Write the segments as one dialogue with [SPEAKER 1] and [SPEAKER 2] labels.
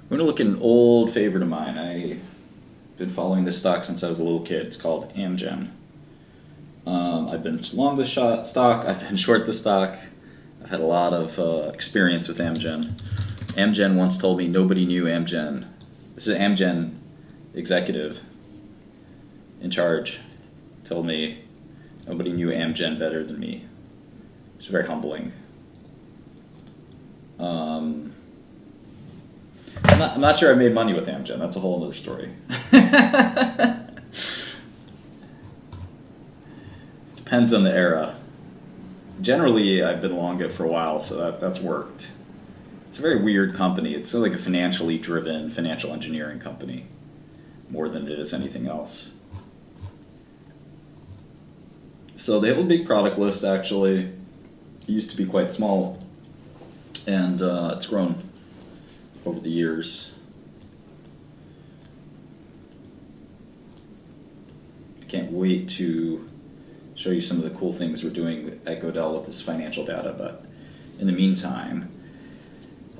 [SPEAKER 1] I'm going to look at an old favorite of mine. I've been following this stock since I was a little kid. It's called Amgen. I've been long the stock. I've been short the stock. I've had a lot of experience with Amgen. Amgen once told me nobody knew Amgen. This is an Amgen executive in charge. Told me nobody knew Amgen better than me. It's very humbling. I'm not sure I made money with Amgen. That's a whole other story. Depends on the era. Generally, I've been long it for a while, so that's worked. It's a very weird company. It's like a financially driven financial engineering company more than it is anything else. So they have a big product list, actually. It used to be quite small, and it's grown over the years. I can't wait to show you some of the cool things we're doing at Godel with this financial data, but in the meantime,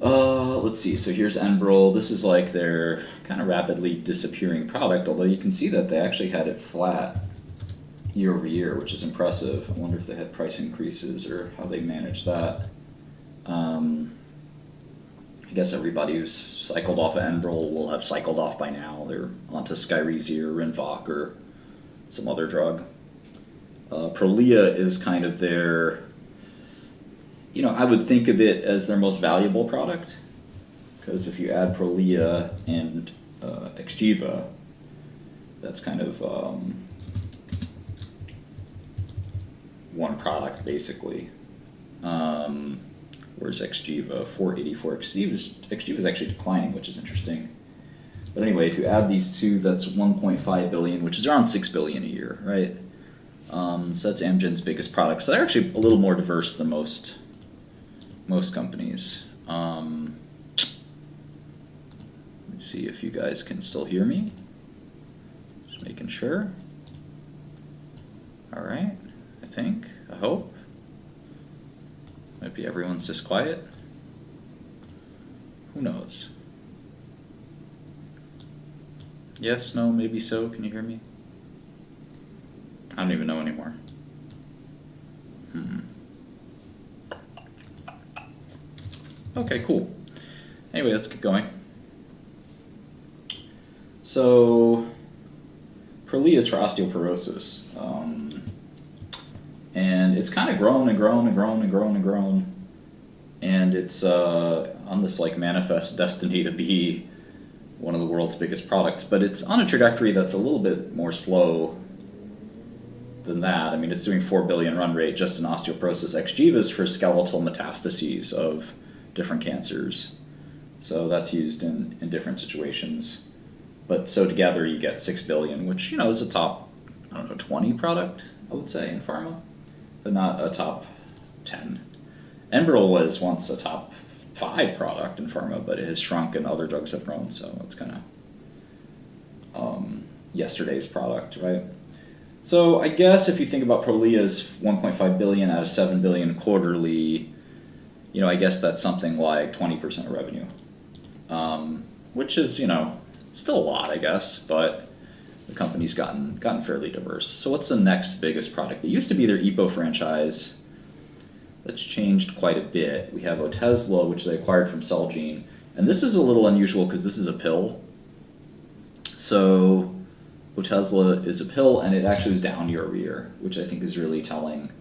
[SPEAKER 1] let's see. So here's Enbrel. This is like their kind of rapidly disappearing product, although you can see that they actually had it flat year over year, which is impressive. I wonder if they had price increases or how they managed that. I guess everybody who's cycled off of Enbrel will have cycled off by now. They're onto Skyrizi or Rinvoq or some other drug. Prolia is kind of their, I would think of it as their most valuable product, because if you add Prolia and Xgeva, that's kind of one product basically. Where's Xgeva? 484. Xgeva is actually declining, which is interesting. But anyway, if you add these two, that's 1.5 billion, which is around 6 billion a year, right? So that's Amgen's biggest product. So they're actually a little more diverse than most companies. Let's see if you guys can still hear me. Just making sure. All right, I hope. Might be everyone's just quiet. Who knows? Yes, no, maybe so. Can you hear me? I don't even know anymore. Okay, cool. Anyway, let's get going. So, Prolia is for osteoporosis. And it's kind of grown and grown and grown and grown and grown. And it's on this like manifest destiny to be one of the world's biggest products. But it's on a trajectory that's a little bit more slow than that. I mean, it's doing 4 billion run rate just in osteoporosis. Xgeva is for skeletal metastases of different cancers. So that's used in different situations. But so together you get 6 billion, which, is a top, 20 product, I would say, in pharma, but not a top 10. Enbrel was once a top 5 product in pharma, but it has shrunk and other drugs have grown, so it's kind of yesterday's product, right? So I guess if you think about Prolia's 1.5 billion out of 7 billion quarterly, I guess that's something like 20% of revenue, which is, still a lot, I guess, but the company's gotten fairly diverse. So what's the next biggest product? It used to be their EPO franchise. That's changed quite a bit. We have Otezla, which they acquired from Celgene, and this is a little unusual because this is a pill. So Otezla is a pill, and it actually was down year over year, which I think is really telling.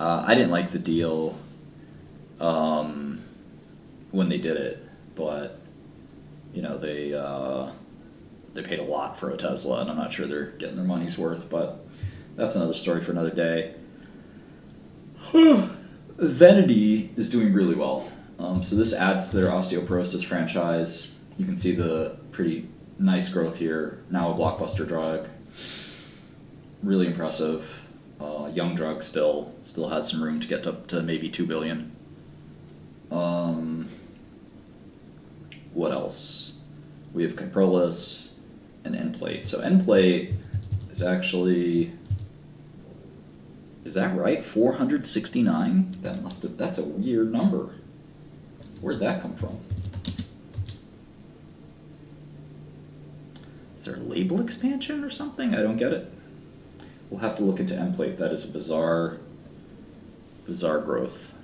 [SPEAKER 1] I didn't like the deal when they did it, but they paid a lot for Otezla, and I'm not sure they're getting their money's worth, but that's another story for another day. Venity is doing really well. So this adds to their osteoporosis franchise. You can see the pretty nice growth here. Now a blockbuster drug. Really impressive. Young drug still has some room to get up to maybe 2 billion. What else? We have Kyprolis and Nplate. So Nplate is actually, is that right? 469? That's a weird number. Where'd that come from? Is there a label expansion or something? I don't get it. We'll have to look into Nplate. That is a bizarre growth.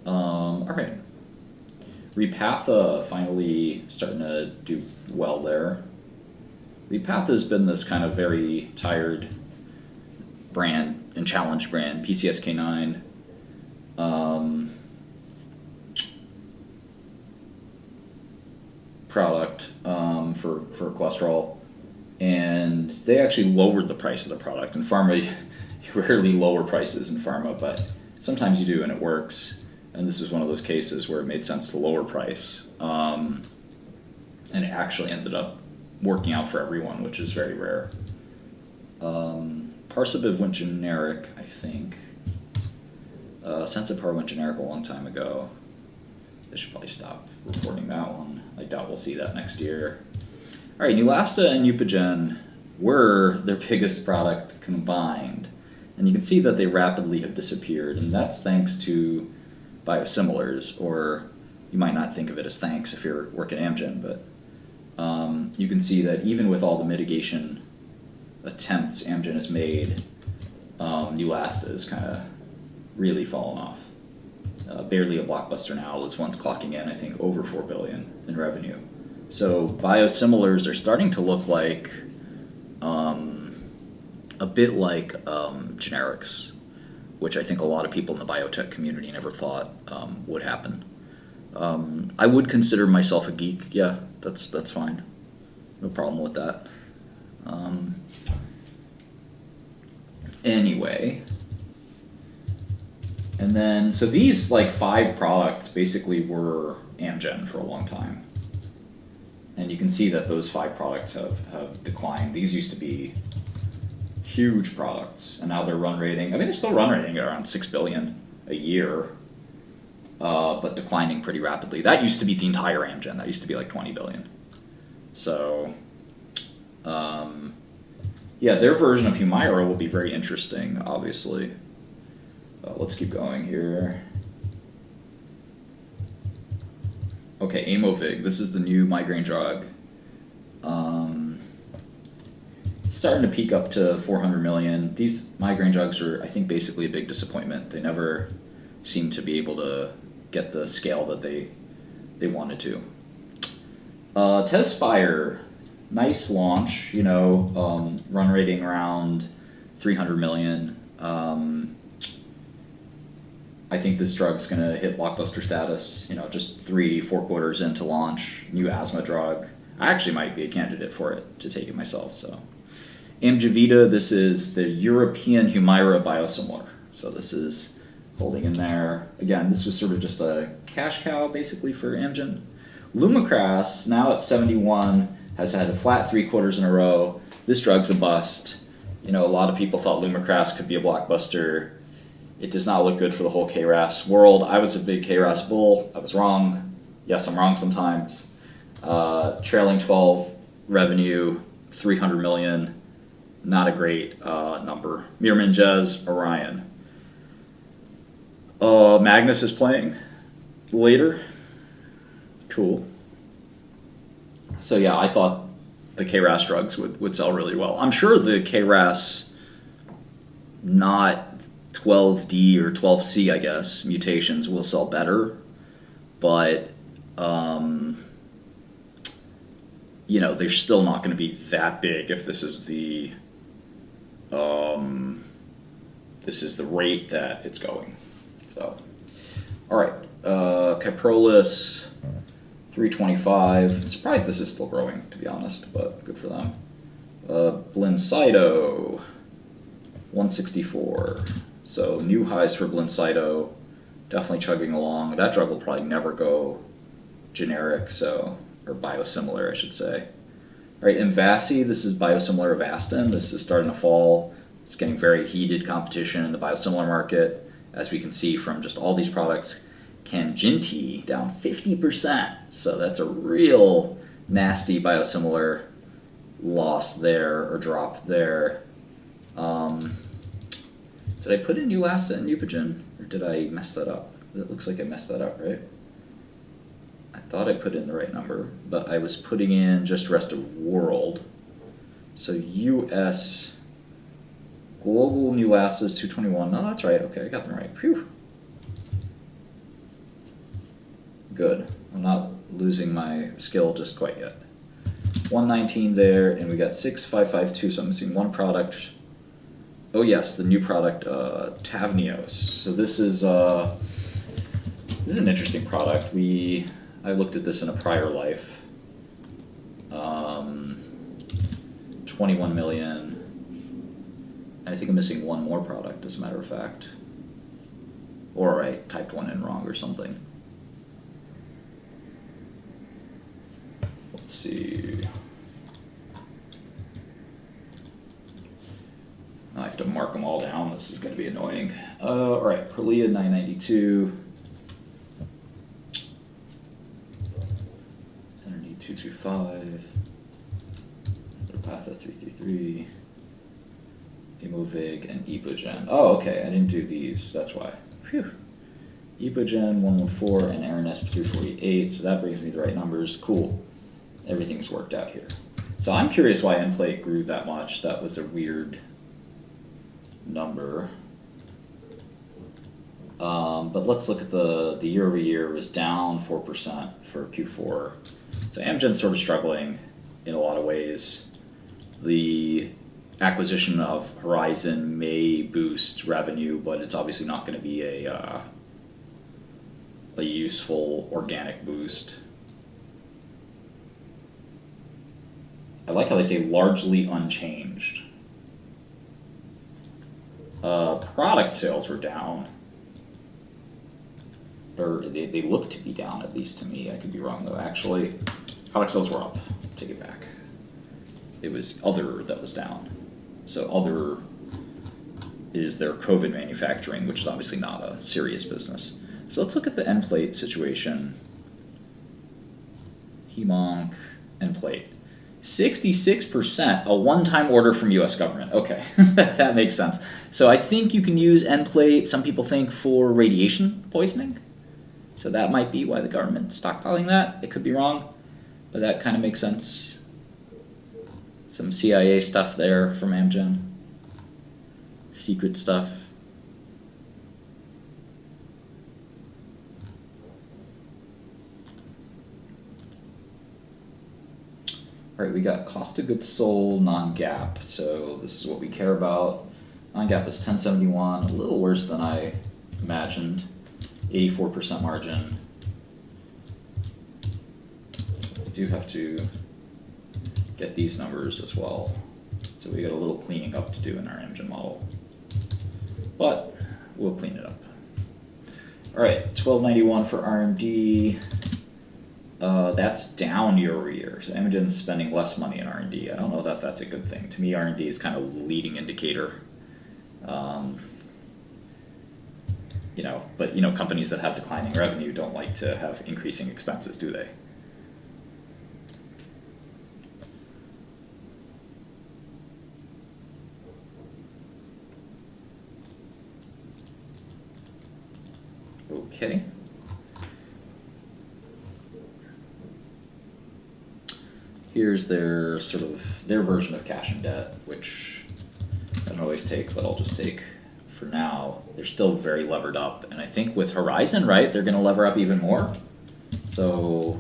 [SPEAKER 1] All right. Repatha finally starting to do well there. Repatha has been this kind of very tired brand and challenged brand, PCSK9. Product for cholesterol, and they actually lowered the price of the product. In pharma, you rarely lower prices in pharma, but sometimes you do, and it works. And this is one of those cases where it made sense to lower price, and it actually ended up working out for everyone, which is very rare. Parsabiv went generic, I think. Sensipar went generic a long time ago. They should probably stop reporting that one. I doubt we'll see that next year. All right, Neulasta and Eupogen were their biggest product combined. And you can see that they rapidly have disappeared, and that's thanks to biosimilars, or you might not think of it as thanks if you're working at Amgen, but you can see that even with all the mitigation attempts Amgen has made, Neulasta is kind of really fallen off. Barely a blockbuster now, was once clocking in, I think, over $4 billion in revenue. So biosimilars are starting to look like a bit like generics, which I think a lot of people in the biotech community never thought would happen. I would consider myself a geek. Yeah, that's fine. No problem with that. Anyway. And then, so these like 5 products basically were Amgen for a long time. And you can see that those 5 products have declined. These used to be huge products, and now they're run rating. I mean, they're still run rating at around $6 billion a year, but declining pretty rapidly. That used to be the entire Amgen. That used to be like $20 billion. So, yeah, their version of Humira will be very interesting, obviously. Let's keep going here. Okay, Aimovig. This is the new migraine drug. Starting to peak up to $400 million. These migraine drugs are, I think, basically a big disappointment. They never seem to be able to get the scale that they wanted to. Tezspire, nice launch. Run rating around $300 million. I think this drug's going to hit blockbuster status, just 3-4 quarters into launch, new asthma drug. I actually might be a candidate for it to take it myself. So, Amgevita, this is the European Humira biosimilar. So this is holding in there. Again, this was sort of just a cash cow basically for Amgen. Lumakras, now at 71, has had a flat 3 quarters in a row. This drug's a bust. A lot of people thought Lumakras could be a blockbuster. It does not look good for the whole KRAS world. I was a big KRAS bull. I was wrong. Yes, I'm wrong sometimes. Trailing 12 revenue, $300 million. Not a great number. Mirman Jez, Orion. Magnus is playing later. Cool. So yeah, I thought the KRAS drugs would sell really well. I'm sure the KRAS not 12D or 12C, I guess, mutations will sell better, but they're still not going to be that big if this is the rate that it's going. So, all right, Kyprolis, 325. I'm surprised this is still growing, to be honest, but good for them. Blincyto, 164. So new highs for Blincyto, definitely chugging along. That drug will probably never go generic, or biosimilar, I should say. All right, Mvasi, this is biosimilar Avastin. This is starting to fall. It's getting very heated competition in the biosimilar market, as we can see from just all these products. Kanjinti down 50%, so that's a real nasty biosimilar loss there, or drop there. Did I put in Neulasta and Eupogen, or did I mess that up? It looks like I messed that up, right? thought I put in the right number, but I was putting in just rest of world. So US global new assets 221. No, that's right. Okay, I got them right. Phew. Good. I'm not losing my skill just quite yet. 119 there, and we got 6552, so I'm missing one product. Oh yes, the new product, Tavneos. So this is an interesting product. I looked at this in a prior life. 21 million. I think I'm missing one more product, as a matter of fact. Or I typed one in wrong or something. Let's see. I have to mark them all down. This is going to be annoying. All right, Prolia 992. Energy 225. Patha 333. Imovig and Epogen. Oh, okay, I didn't do these. That's why. Phew. Epogen 114 and Aranesp 348. So that brings me the right numbers. Cool. Everything's worked out here. So I'm curious why Nplate grew that much. That was a weird number. But let's look at the year over year. It was down 4% for Q4. So Amgen's sort of struggling in a lot of ways. The acquisition of Horizon may boost revenue, but it's obviously not going to be a useful organic boost. I like how they say largely unchanged. Product sales were down. Or they look to be down, at least to me. I could be wrong, though. Actually, product sales were up. Take it back. It was other that was down. So other is their COVID manufacturing, which is obviously not a serious business. So let's look at the Nplate situation. Hemonc, Nplate. 66%, a one-time order from U.S. government. Okay, that makes sense. So I think you can use Nplate, some people think, for radiation poisoning. So that might be why the government's stockpiling that. It could be wrong, but that kind of makes sense. Some CIA stuff there from Amgen. Secret stuff. All right, we got cost of goods sold, non-GAAP. So this is what we care about. Non-GAAP is 1071, a little worse than I imagined. 84% margin. I do have to get these numbers as well. So we got a little cleaning up to do in our Amgen model. But we'll clean it up. All right, 1291 for R&D. That's down year over year. So Amgen's spending less money in R&D. I don't know that that's a good thing. To me, R&D is kind of the leading indicator. But companies that have declining revenue don't like to have increasing expenses, do they? Okay. Here's their version of cash and debt, which I don't always take, but I'll just take for now. They're still very levered up, and I think with Horizon, right, they're going to lever up even more. So,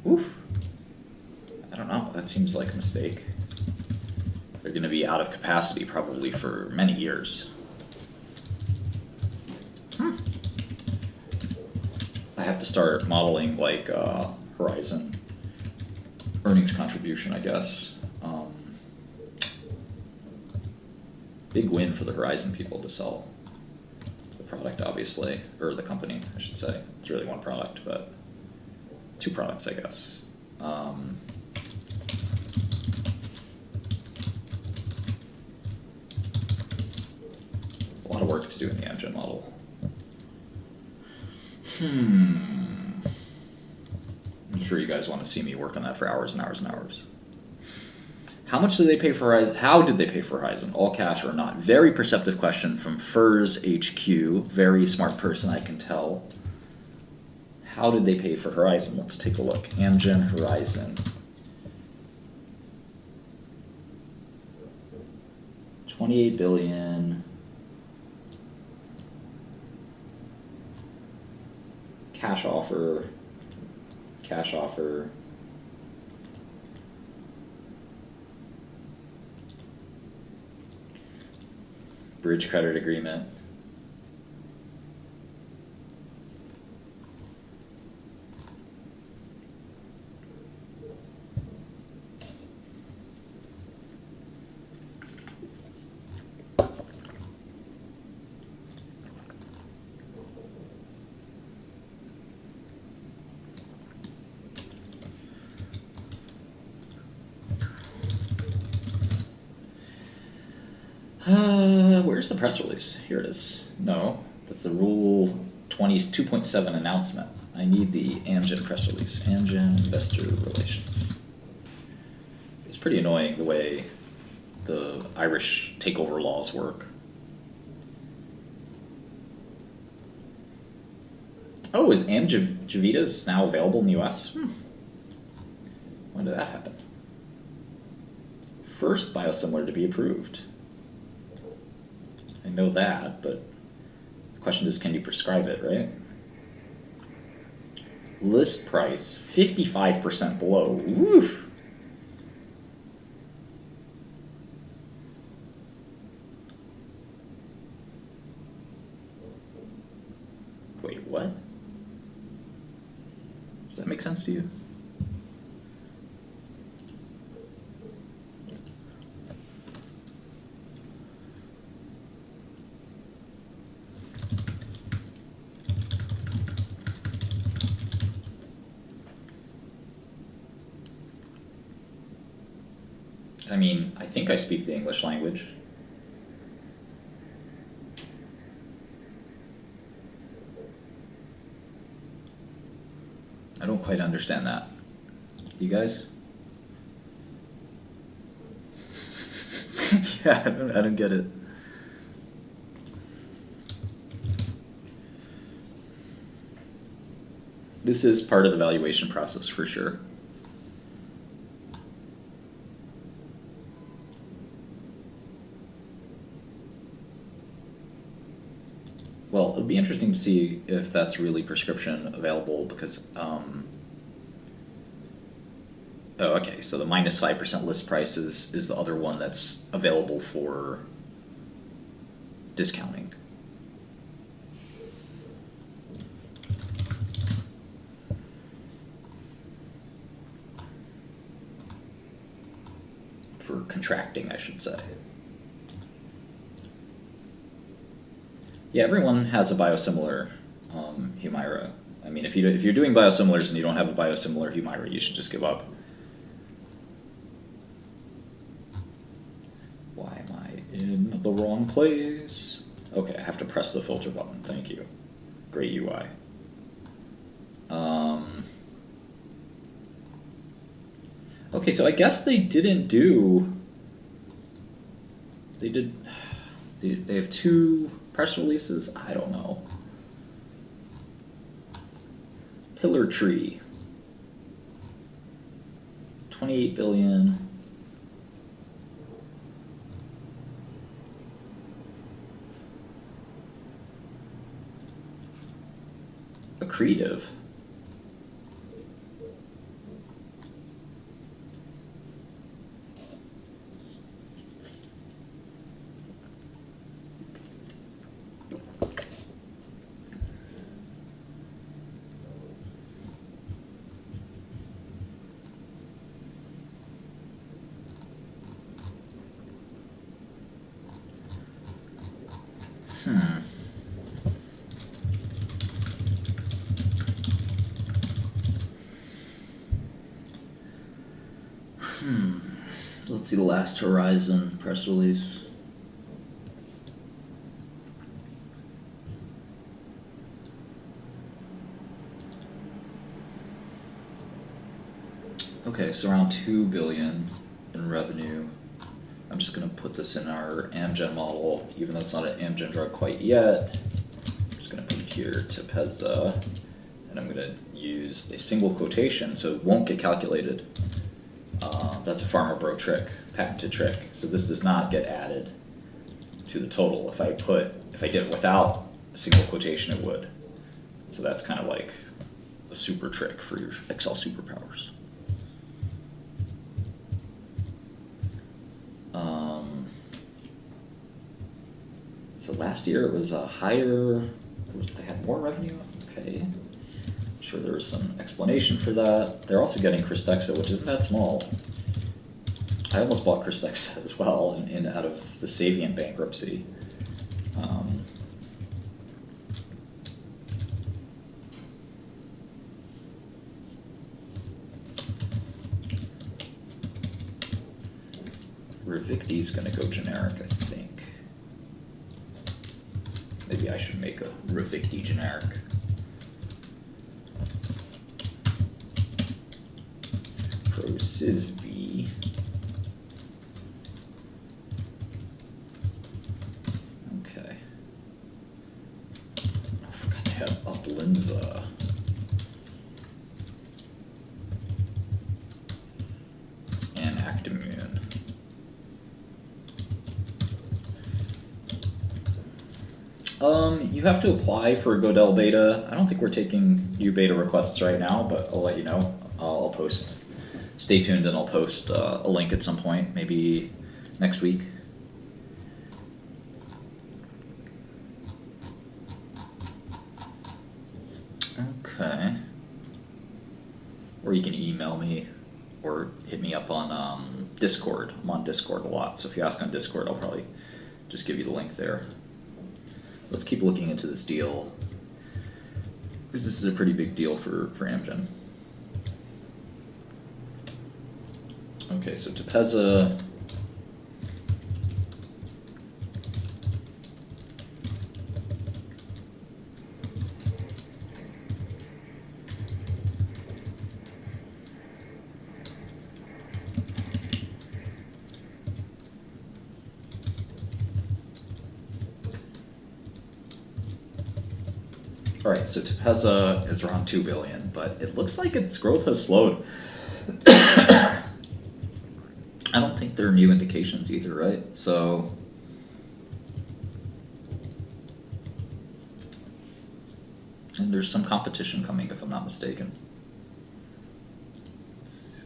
[SPEAKER 1] I don't know. That seems like a mistake. They're going to be out of capacity probably for many years. I have to start modeling like Horizon earnings contribution, I guess. Big win for the Horizon people to sell the product, obviously, or the company, I should say. It's really one product, but two products, I guess. A lot of work to do in the Amgen model. I'm sure you guys want to see me work on that for hours and hours and hours. How much did they pay for Horizon? How did they pay for Horizon? All cash or not? Very perceptive question from Furs HQ. Very smart person, I can tell. how did they pay for Horizon? Let's take a look. Amgen Horizon. 28 billion. Cash offer. Cash offer. Bridge credit agreement. Where's the press release? Here it is. No, that's the Rule 2.7 announcement. I need the Amgen press release. Amgen Investor Relations. It's pretty annoying the way the Irish takeover laws work. Oh, is Amgen now available in the US? When did that happen? First biosimilar to be approved. I know that, but the question is, can you prescribe it, right? List price, 55% below. Woo! Wait, what? Does that make sense to you? I mean, I think I speak the English language. I don't quite understand that. You guys? Yeah, I don't get it. This is part of the valuation process for sure. Well, it'd be interesting to see if that's really prescription available because, oh, okay, so the minus 5% list price is the other one that's available for discounting. For contracting, I should say. Yeah, everyone has a biosimilar Humira. I mean, if you're doing biosimilars and you don't have a biosimilar Humira, you should just give up. Why am I in the wrong place? Okay, I have to press the filter button. Thank you. Great UI. Okay, so I guess they didn't do. They have two press releases? I don't know. Pillar Tree. 28 billion. Accretive. Let's see the last Horizon press release. Okay, so around 2 billion in revenue. I'm just going to put this in our Amgen model, even though it's not an Amgen drug quite yet. I'm just going to put here Tepezza, and I'm going to use a single quotation, so it won't get calculated. That's a Pharma Bro trick, patented trick. So this does not get added to the total. If I did it without a single quotation, it would. So that's kind of like a super trick for your Excel superpowers. So last year it was a higher, they had more revenue, okay. I'm sure there was some explanation for that. They're also getting Krystexxa, which isn't that small. I almost bought Krystexxa as well in out of the Savient bankruptcy. Ravicti's gonna go generic, I think. Maybe I should make a Ravicti generic. Prosysby. Okay. I forgot to have Uplinza. And Actimune. You have to apply for a Godel beta. I don't think we're taking new beta requests right now, but I'll let you know. I'll post. Stay tuned, and I'll post a link at some point, maybe next week. Okay. Or you can email me or hit me up on Discord. I'm on Discord a lot, so if you ask on Discord, I'll probably just give you the link there. Let's keep looking into this deal, because this is a pretty big deal for Amgen. Okay, so Tepezza. All right, so Tepezza is around $2 billion, but it looks like its growth has slowed. I don't think there are new indications either, right? So and there's some competition coming, if I'm not mistaken. It's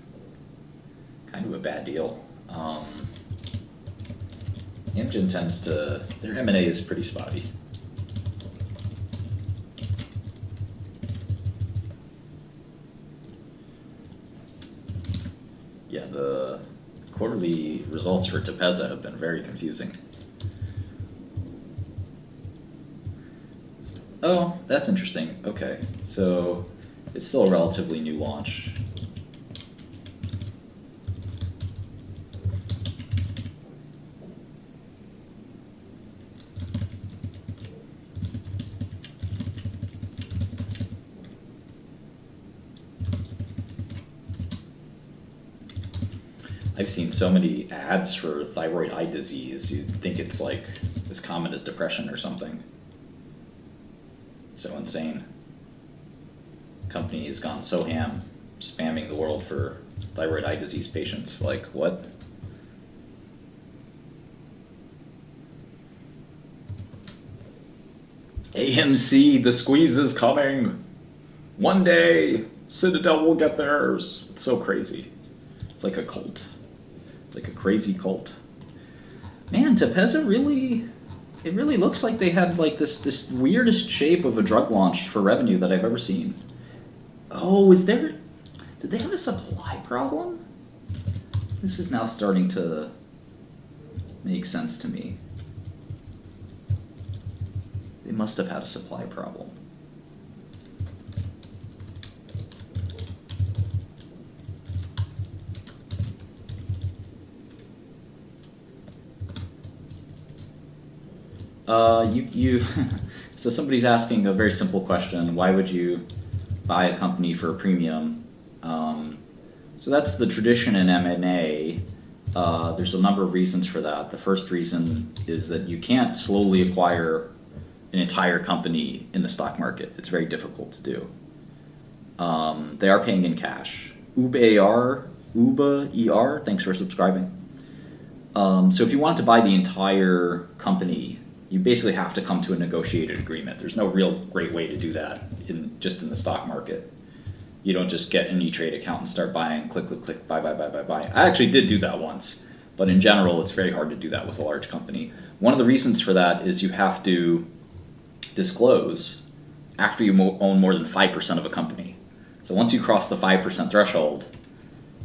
[SPEAKER 1] kind of a bad deal. Amgen tends to, their M&A is pretty spotty. Yeah, the quarterly results for Tepezza have been very confusing. Oh, that's interesting. Okay, so it's still a relatively new launch. I've seen so many ads for thyroid eye disease, you'd think it's like as common as depression or something. So insane. Company has gone so ham, spamming the world for thyroid eye disease patients. Like, what? AMC, the squeeze is coming. One day, Citadel will get theirs. It's so crazy. It's like a cult. Like a crazy cult. Man, Tepezza really, it really looks like they had like this weirdest shape of a drug launch for revenue that I've ever seen. Oh, did they have a supply problem? This is now starting to make sense to me. They must have had a supply problem. So somebody's asking a very simple question: why would you buy a company for a premium? So that's the tradition in M&A. There's a number of reasons for that. The first reason is that you can't slowly acquire an entire company in the stock market. It's very difficult to do. They are paying in cash. Uba ER, thanks for subscribing. So if you want to buy the entire company, you basically have to come to a negotiated agreement. There's no real great way to do that in the stock market. You don't just get an E-Trade account and start buying, click, click, click, buy, buy, buy, buy, buy. I actually did do that once, but in general, it's very hard to do that with a large company. One of the reasons for that is you have to disclose after you own more than 5% of a company. So once you cross the 5% threshold,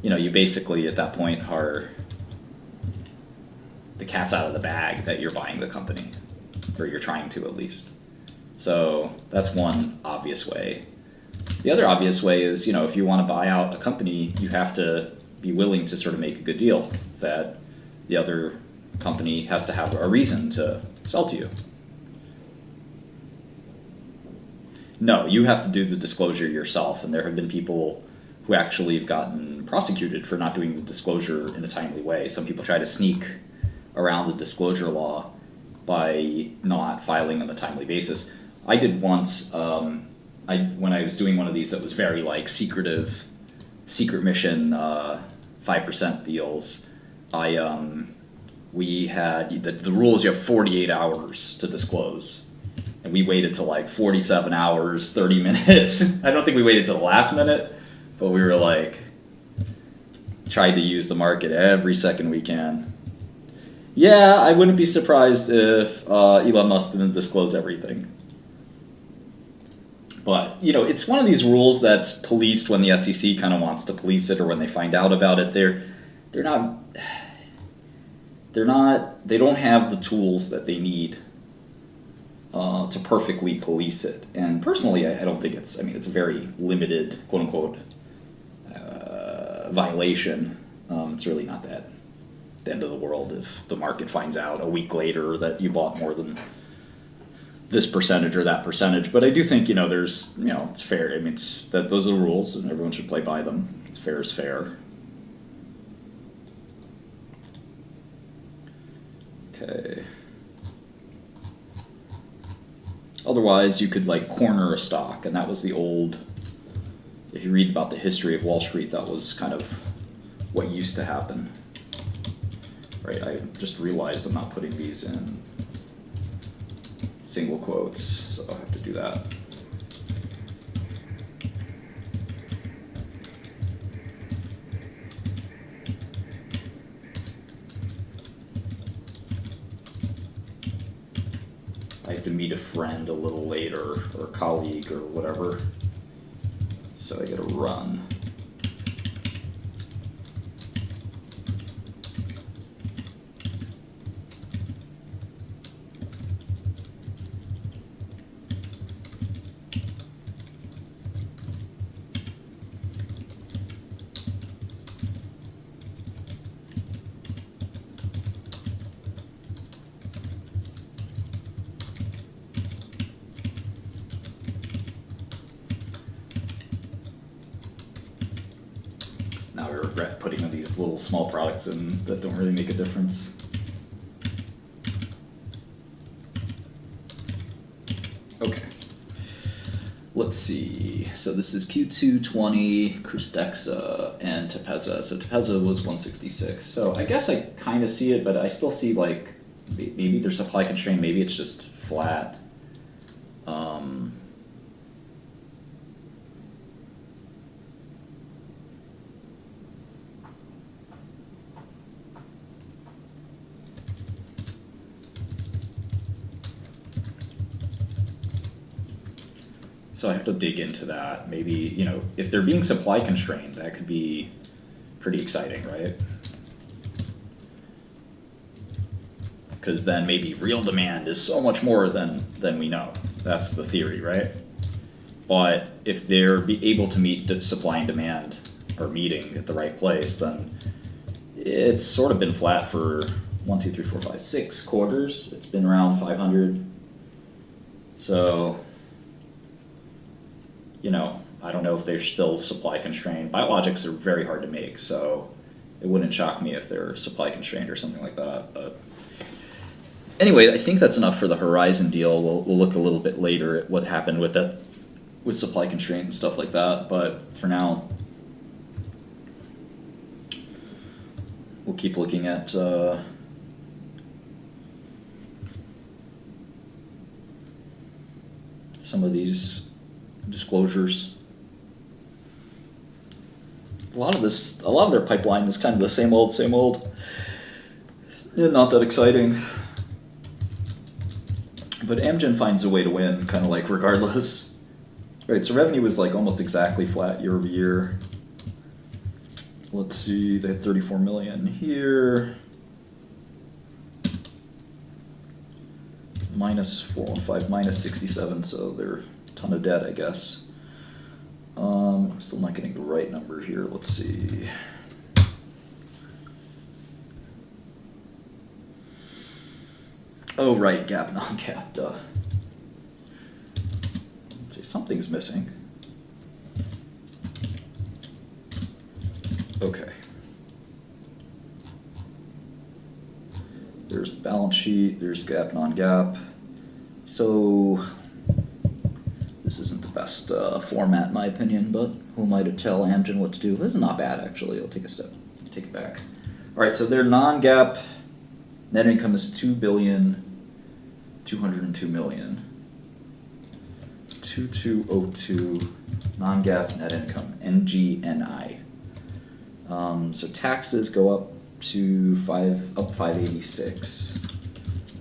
[SPEAKER 1] you basically at that point are the cat's out of the bag that you're buying the company, or you're trying to at least. So that's one obvious way. The other obvious way is, if you want to buy out a company, you have to be willing to sort of make a good deal that the other company has to have a reason to sell to you. No, you have to do the disclosure yourself, and there have been people who actually have gotten prosecuted for not doing the disclosure in a timely way. Some people try to sneak around the disclosure law by not filing on a timely basis. I did once, when I was doing one of these that was very secret mission, 5% deals, we had, the rule is you have 48 hours to disclose. And we waited till 47 hours, 30 minutes. I don't think we waited till the last minute, but we were tried to use the market every second we can. Yeah, I wouldn't be surprised if Elon Musk didn't disclose everything. But, it's one of these rules that's policed when the SEC kind of wants to police it, or when they find out about it. They don't have the tools that they need to perfectly police it. And personally, I don't think it's a very limited, quote unquote, violation. It's really not the end of the world if the market finds out a week later that you bought more than this percentage or that percentage. But I do think, there's, it's fair. Those are the rules, and everyone should play by them. It's fair is fair. Okay. Otherwise, you could corner a stock, and that was the old. If you read about the history of Wall Street, that was kind of what used to happen. Right? I just realized I'm not putting these in single quotes, so I'll have to do that. I have to meet a friend a little later, or a colleague, or whatever, so I gotta run. Now I regret putting these little small products in that don't really make a difference. Okay. Let's see. So this is Q220, Krystexxa, and Toza. So Toza was 166. So I guess I kind of see it, but I still see maybe there's supply constraint, maybe it's just flat. So I have to dig into that. Maybe, if they're being supply constrained, that could be pretty exciting, right? Because then maybe real demand is so much more than we know. That's the theory, right? But if they're able to meet the supply and demand, or meeting at the right place, then it's sort of been flat for 1, 2, 3, 4, 5, 6 quarters. It's been around 500. So, I don't know if they're still supply constrained. Biologics are very hard to make, so it wouldn't shock me if they're supply constrained or something like that. But anyway, I think that's enough for the Horizon deal. We'll look a little bit later at what happened with it. with supply constraint and stuff like that. But for now, we'll keep looking at some of these disclosures. A lot of their pipeline is kind of the same old. Yeah, not that exciting. But Amgen finds a way to win, kind of like regardless. Right, so revenue was like almost exactly flat year over year. Let's see, they had 34 million here. Minus 415, minus 67, so they're a ton of debt, I guess. I'm still not getting the right number here. Let's see. Oh, right, gap, non-gap, duh. Let's see, something's missing. Okay. There's the balance sheet, there's gap, non-gap. So, this isn't the best format in my opinion, but who am I to tell Amgen what to do? This is not bad, actually. I'll take it back. All right, so their non-gap net income is $2,202,000,000. 2202 non-gap net income, NGNI. So taxes go up to 586.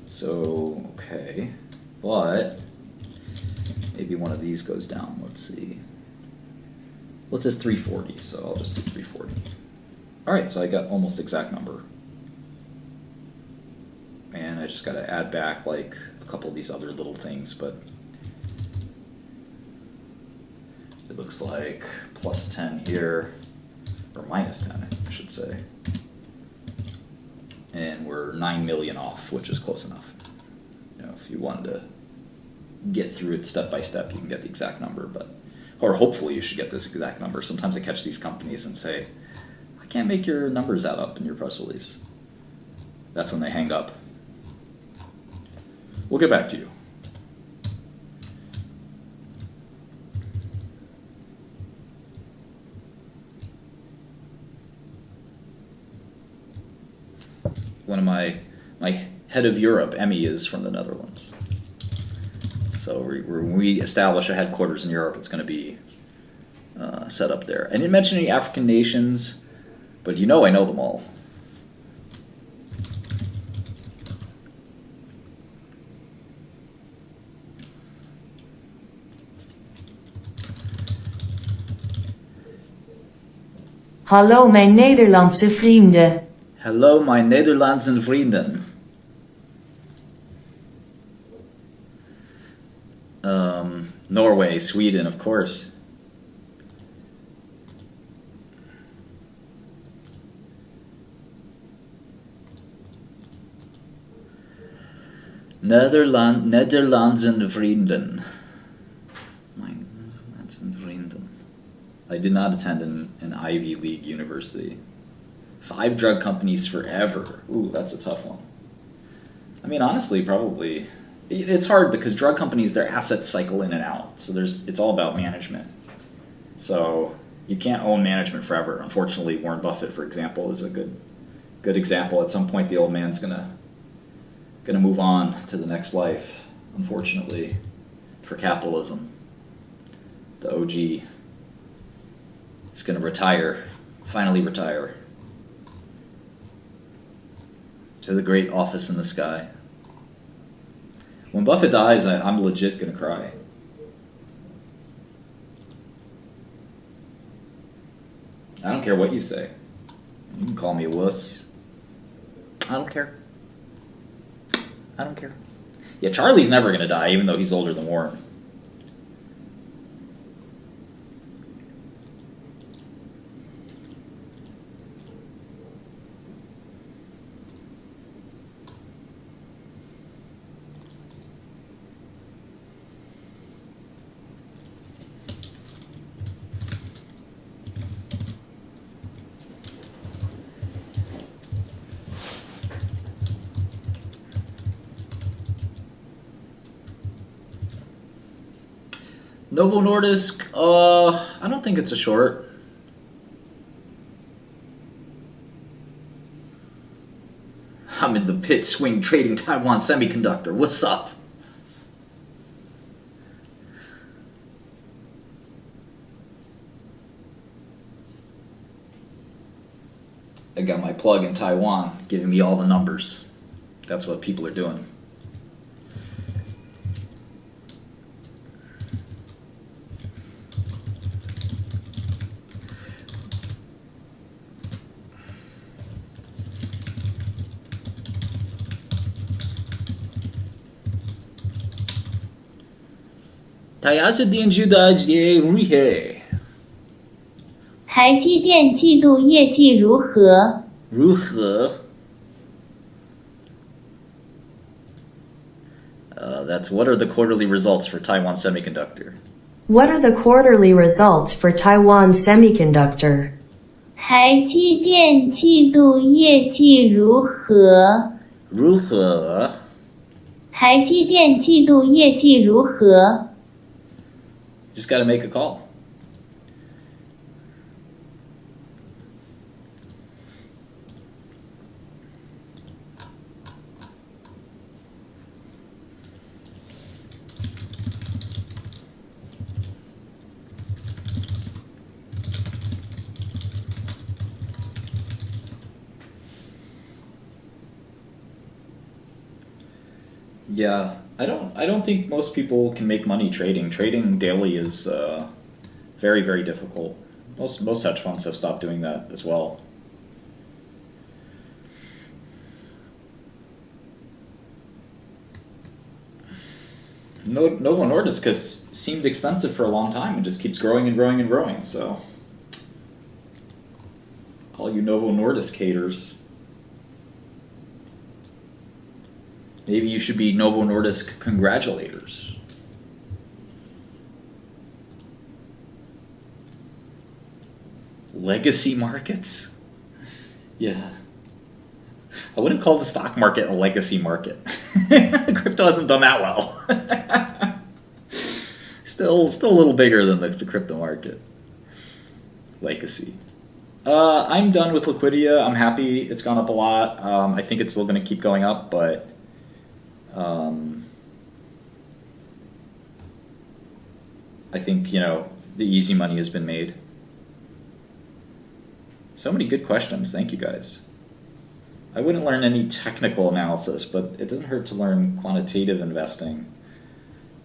[SPEAKER 1] So okay, but maybe one of these goes down. Let's see. What's this 340? So I'll just do 340. All right, so I got almost the exact number. And I just got to add back like a couple of these other little things, but it looks like plus 10 here, or minus 10, I should say. And we're 9 million off, which is close enough. You know, if you wanted to get through it step by step, you can get the exact number, or hopefully you should get this exact number. Sometimes I catch these companies and say, I can't make your numbers add up in your press release. That's when they hang up. We'll get back to you. One of my head of Europe, Emmy, is from the Netherlands. So when we establish a headquarters in Europe, it's going to be set up there. I didn't mention any African nations, but I know them all.
[SPEAKER 2] Hallo mijn Nederlandse vrienden.
[SPEAKER 1] Hallo mijn Nederlandse vrienden. Norway, Sweden, of course. Nederlandse vrienden. Mijn Nederlandse vrienden. I did not attend an Ivy League university. 5 drug companies forever. Ooh, that's a tough one. I mean, honestly, probably. It's hard because drug companies, their assets cycle in and out. So it's all about management. So you can't own management forever. Unfortunately, Warren Buffett, for example, is a good example. At some point, the old man's gonna move on to the next life. Unfortunately, for capitalism, the OG is gonna retire, finally retire, to the great office in the sky. When Buffett dies, I'm legit gonna cry. I don't care what you say. You can call me a wuss. I don't care. I don't care. Yeah, Charlie's never gonna die, even though he's older than Warren. Novo Nordisk, I don't think it's a short. I'm in the pit swing trading Taiwan Semiconductor. What's up? I got my plug in Taiwan giving me all the numbers. That's what people are doing.台积电知道业如何？
[SPEAKER 3] 台积电季度业绩如何？
[SPEAKER 1] 如何？That's what are the quarterly results for Taiwan Semiconductor?
[SPEAKER 2] What are the quarterly results for Taiwan Semiconductor?
[SPEAKER 3] 台积电季度业绩如何？
[SPEAKER 1] 如何？
[SPEAKER 3] 台积电季度业绩如何？
[SPEAKER 1] Just got to make a call. Yeah, I don't think most people can make money trading. Trading daily is very, very difficult. Most hedge funds have stopped doing that as well. Novo Nordisk has seemed expensive for a long time and just keeps growing and growing and growing. So, all you Novo Nordisk haters, maybe you should be Novo Nordisk congratulators. Legacy markets? Yeah. I wouldn't call the stock market a legacy market. Crypto hasn't done that well. Still a little bigger than the crypto market. Legacy. I'm done with Liquidia. I'm happy it's gone up a lot. I think it's still going to keep going up, but I think, the easy money has been made. So many good questions. Thank you, guys. I wouldn't learn any technical analysis, but it doesn't hurt to learn quantitative investing.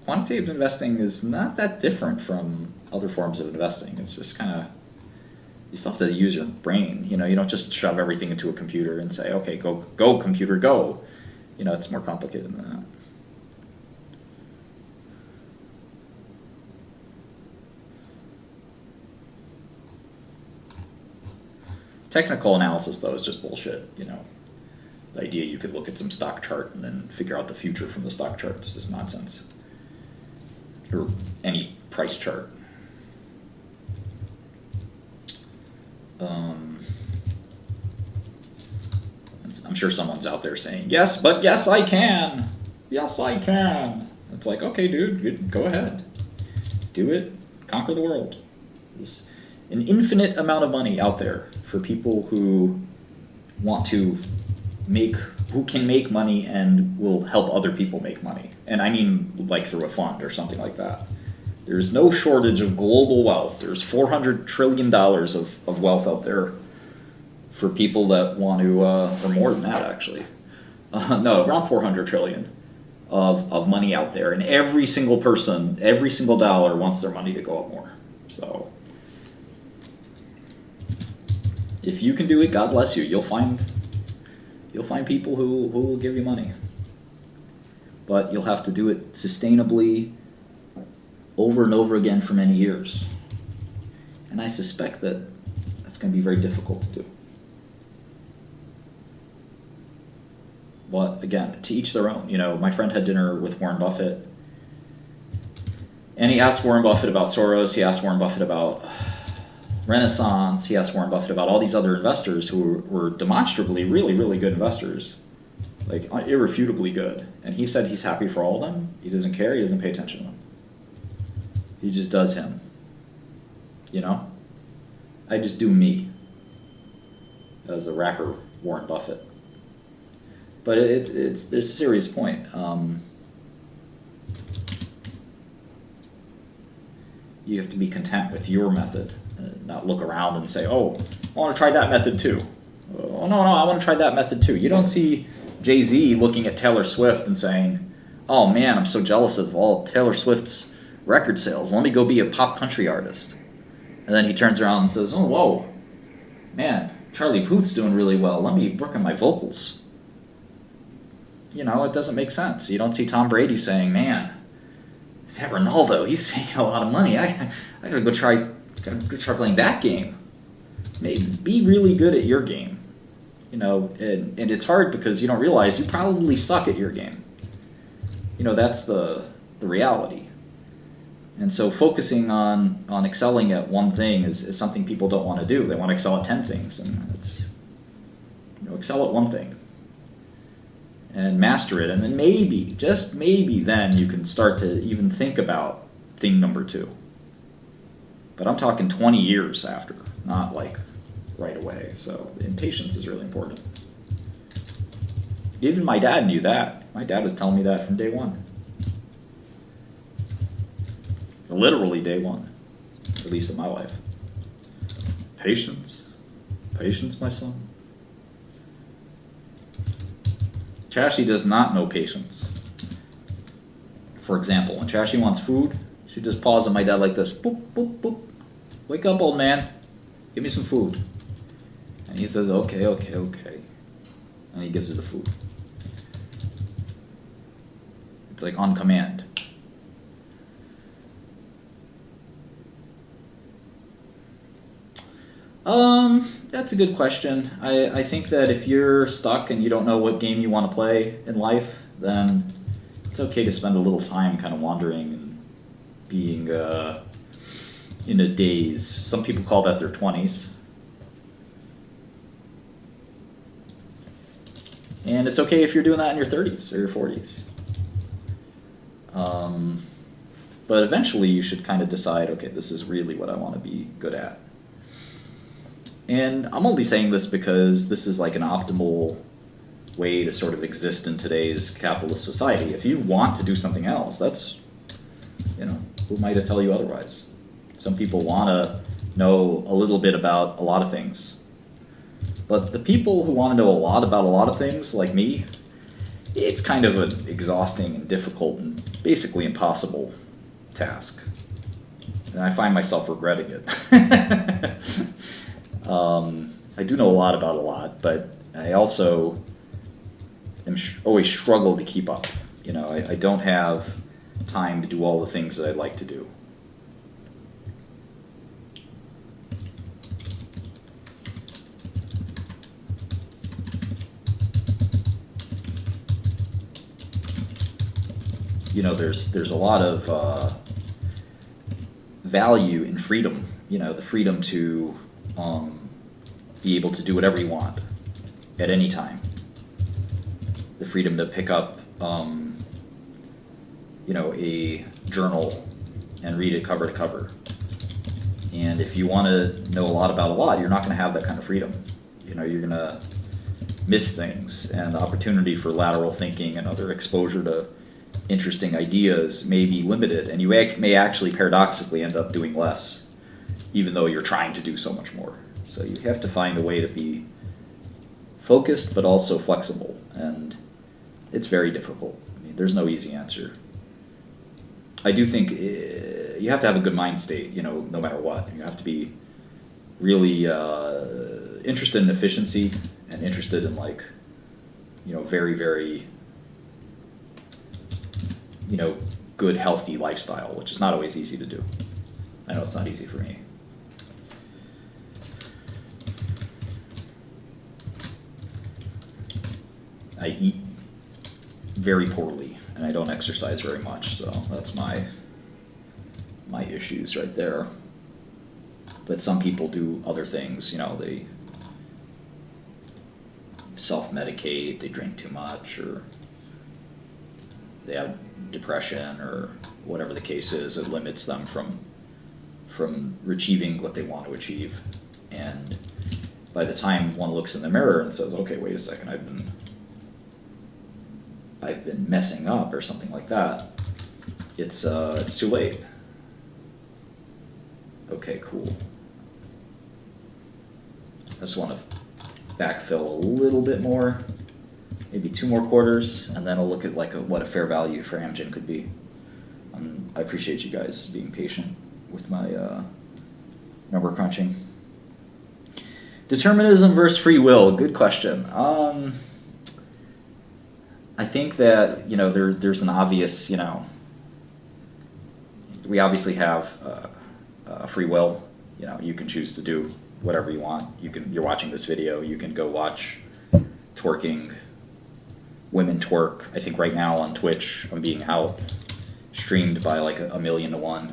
[SPEAKER 1] Quantitative investing is not that different from other forms of investing. It's just kind of, you still have to use your brain. You don't just shove everything into a computer and say, okay, go computer, go. It's more complicated than that. Technical analysis, though, is just bullshit. The idea you could look at some stock chart and then figure out the future from the stock charts is nonsense. Or any price chart. I'm sure someone's out there saying, yes, but yes, I can. Yes, I can. It's like, okay, dude, go ahead. Do it. Conquer the world. There's an infinite amount of money out there for people who want to who can make money and will help other people make money. And I mean like through a fund or something like that. There's no shortage of global wealth. There's $400 trillion of wealth out there for people that want to, or more than that actually. No, around 400 trillion of money out there. And every single person, every single dollar wants their money to go up more. So if you can do it, God bless you. You'll find people who will give you money. But you'll have to do it sustainably over and over again for many years. And I suspect that that's going to be very difficult to do. But again, to each their own. My friend had dinner with Warren Buffett, and he asked Warren Buffett about Soros, he asked Warren Buffett about Renaissance, he asked Warren Buffett about all these other investors who were demonstrably really, really good investors, like irrefutably good. And he said he's happy for all of them. He doesn't care, he doesn't pay attention to them. He just does him. You know? I just do me. As a rapper, Warren Buffett. But it's a serious point. You have to be content with your method, not look around and say, oh, I want to try that method too. Oh, no, I want to try that method too. You don't see Jay-Z looking at Taylor Swift and saying, oh man, I'm so jealous of all Taylor Swift's record sales. Let me go be a pop country artist. And then he turns around and says, oh, whoa, man, Charlie Puth's doing really well. Let me work on my vocals. You know, it doesn't make sense. You don't see Tom Brady saying, man, that Ronaldo, he's paying a lot of money. I gotta go try playing that game. Maybe be really good at your game. You know, and it's hard because you don't realize you probably suck at your game. You know, that's the reality. And so focusing on excelling at one thing is something people don't want to do. They want to excel at 10 things, and it's, you know, excel at one thing and master it, and then maybe, just maybe, then you can start to even think about thing number 2. But I'm talking 20 years after, not like right away. So patience is really important. Even my dad knew that. My dad was telling me that from day one. Literally day one, at least in my life. Patience. Patience, my son. Chashi does not know patience. For example, when Chashi wants food, she just paws on my dad like this. Boop, boop, boop. Wake up, old man. Give me some food. And he says, okay. And he gives her the food. It's like on command. That's a good question. I think that if you're stuck and you don't know what game you want to play in life, then it's okay to spend a little time kind of wandering and being in a daze. Some people call that their 20s. And it's okay if you're doing that in your 30s or your 40s. But eventually you should kind of decide, okay, this is really what I want to be good at. And I'm only saying this because this is like an optimal way to sort of exist in today's capitalist society. If you want to do something else, that's, you know, who am I to tell you otherwise? Some people want to know a little bit about a lot of things. But the people who want to know a lot about a lot of things, like me, it's kind of an exhausting and difficult and basically impossible task. And I find myself regretting it. I do know a lot about a lot, but I also always struggle to keep up. You know, I don't have time to do all the things that I'd like to do. You know, there's a lot of value in freedom. You know, the freedom to be able to do whatever you want at any time. The freedom to pick up, you know, a journal and read it cover to cover. And if you want to know a lot about a lot, you're not going to have that kind of freedom. You know, you're going to miss things, and the opportunity for lateral thinking and other exposure to interesting ideas may be limited, and you may actually paradoxically end up doing less, even though you're trying to do so much more. So you have to find a way to be focused but also flexible, and it's very difficult. I mean, there's no easy answer. I do think you have to have a good mind state, you know, no matter what. You have to be really interested in efficiency and interested in, like, you know, very, very, you know, good, healthy lifestyle, which is not always easy to do. I know it's not easy for me. I eat very poorly, and I don't exercise very much, so that's my issues right there. But some people do other things, you know, they self-medicate, they drink too much, or they have depression or whatever the case is. It limits them from achieving what they want to achieve. And by the time one looks in the mirror and says, okay, wait a second, I've been messing up or something like that, it's too late. Okay, cool. I just want to backfill a little bit more, maybe 2 more quarters, and then I'll look at what a fair value for Amgen could be. I appreciate you guys being patient with my number crunching. Determinism versus free will, good question. I think that there's an obvious, we obviously have free will. You can choose to do whatever you want. You're watching this video, you can go watch twerking, women twerk. I think right now on Twitch I'm being streamed by like 1,000,000 to 1.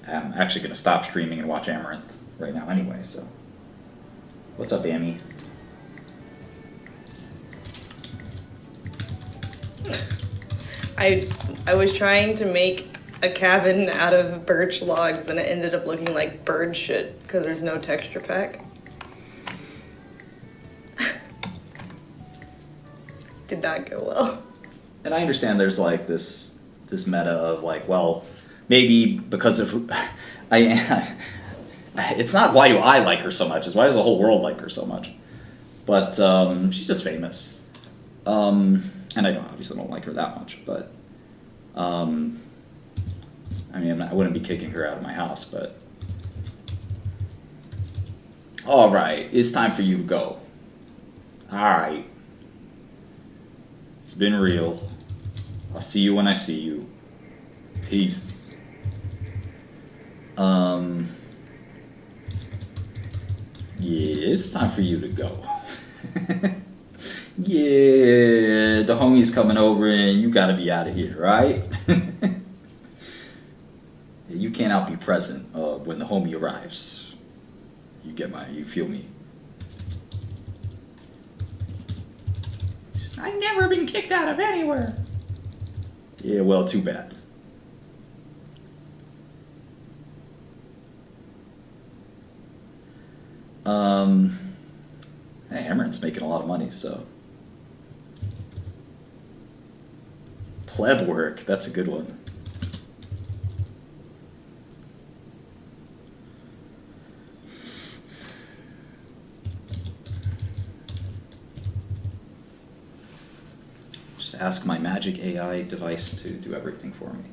[SPEAKER 1] I'm actually going to stop streaming and watch Amaranth right now anyway, so. What's up, Amy?
[SPEAKER 4] I was trying to make a cabin out of birch logs and it ended up looking like bird shit because there's no texture pack. Did not go well.
[SPEAKER 1] And I understand there's like this meta of like, well, maybe because of it's not why do I like her so much, it's why does the whole world like her so much. But she's just famous. And I obviously don't like her that much, but I mean, I wouldn't be kicking her out of my house, but all right, it's time for you to go. All right, it's been real. I'll see you when I see you. Peace. Yeah, it's time for you to go. Yeah, the homie's coming over and you gotta be out of here, right? You cannot be present when the homie arrives. You feel me? I've never been kicked out of anywhere. Yeah, well, too bad. Hey, Amaranth's making a lot of money, so. Pleb work, that's a good one. Just ask my magic AI device to do everything for me.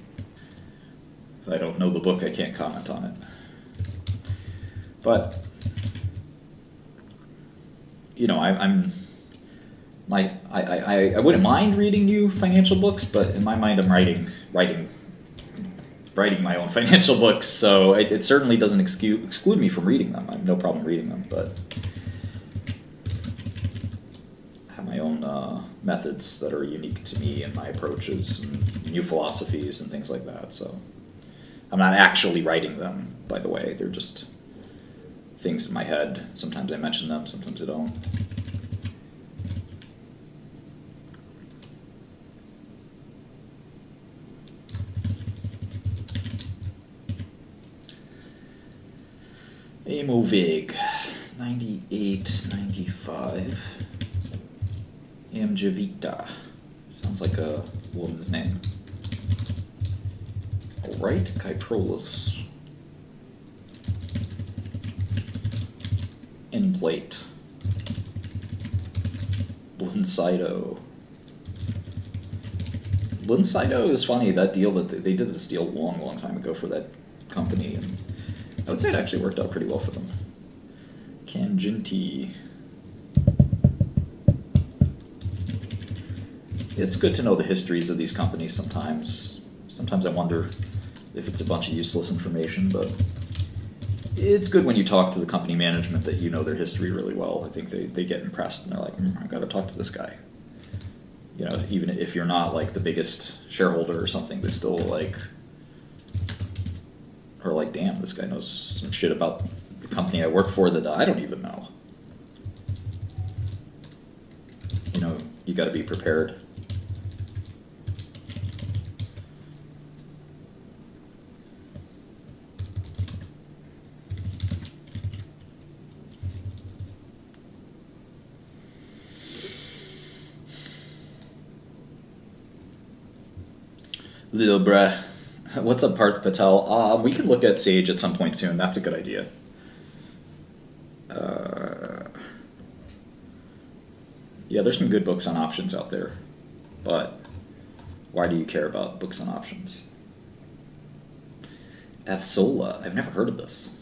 [SPEAKER 1] If I don't know the book, I can't comment on it. But I wouldn't mind reading new financial books, but in my mind I'm writing my own financial books, so it certainly doesn't exclude me from reading them. I have no problem reading them, but I have my own methods that are unique to me and my approaches and new philosophies and things like that. So I'm not actually writing them, by the way. They're just things in my head. Sometimes I mention them, sometimes I don't. Amovig, 98.95. Amgevita. Sounds like a woman's name. Alright, Kyprolis. Endplate. Blincyto. Blincyto is funny, that deal that they did this deal a long time ago for that company, and I would say it actually worked out pretty well for them. Kanginti. It's good to know the histories of these companies sometimes. Sometimes I wonder if it's a bunch of useless information, but it's good when you talk to the company management that you know their history really well. I think they get impressed and they're like, I gotta talk to this guy. Even if you're not like the biggest shareholder or something, they still like, or like, damn, this guy knows some shit about the company I work for that I don't even know. You gotta be prepared. Little bruh. What's up, Parth Patel? We can look at Sage at some point soon. That's a good idea. Yeah, there's some good books on options out there. But why do you care about books on options? Avsola. I've never heard of this.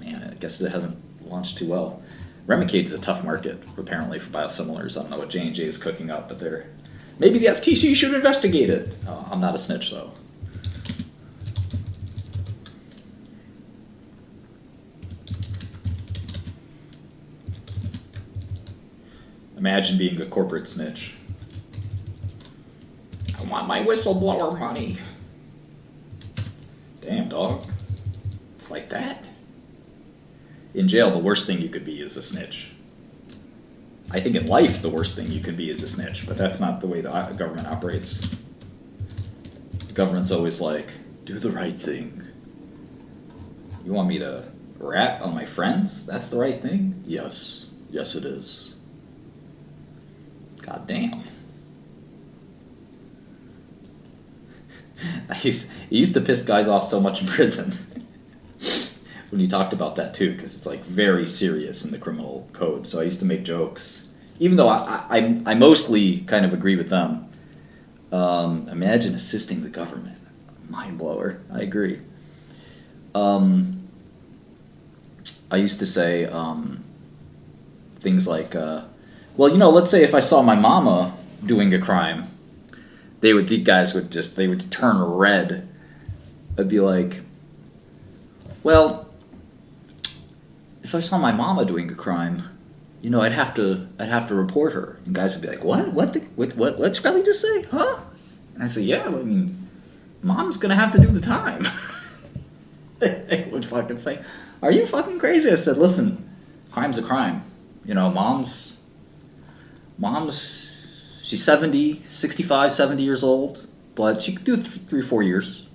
[SPEAKER 1] Man, I guess it hasn't launched too well. Remicade is a tough market, apparently, for biosimilars. I don't know what J&J is cooking up, but they're... Maybe the FTC should investigate it. I'm not a snitch, though. Imagine being a corporate snitch. I want my whistleblower money. Damn, dog. It's like that. In jail, the worst thing you could be is a snitch. I think in life, the worst thing you could be is a snitch, but that's not the way the government operates. The government's always like, do the right thing. You want me to rat on my friends? That's the right thing? Yes. Yes, it is. God damn. It used to piss guys off so much in prison when you talked about that too, because it's like very serious in the criminal code. So I used to make jokes, even though I mostly kind of agree with them. Imagine assisting the government. Mind blower. I agree. I used to say things like, well, you know, let's say if I saw my mama doing a crime, these guys would turn red. I'd be like, well, if I saw my mama doing a crime, you know, I'd have to report her. And guys would be like, what Shkreli just say? Huh? And I say, yeah, I mean, mom's gonna have to do the time. They would fucking say, are you fucking crazy? I said, listen, crime's a crime. You know, mom's, she's 65, 70 years old, but she could do 3 or 4 years.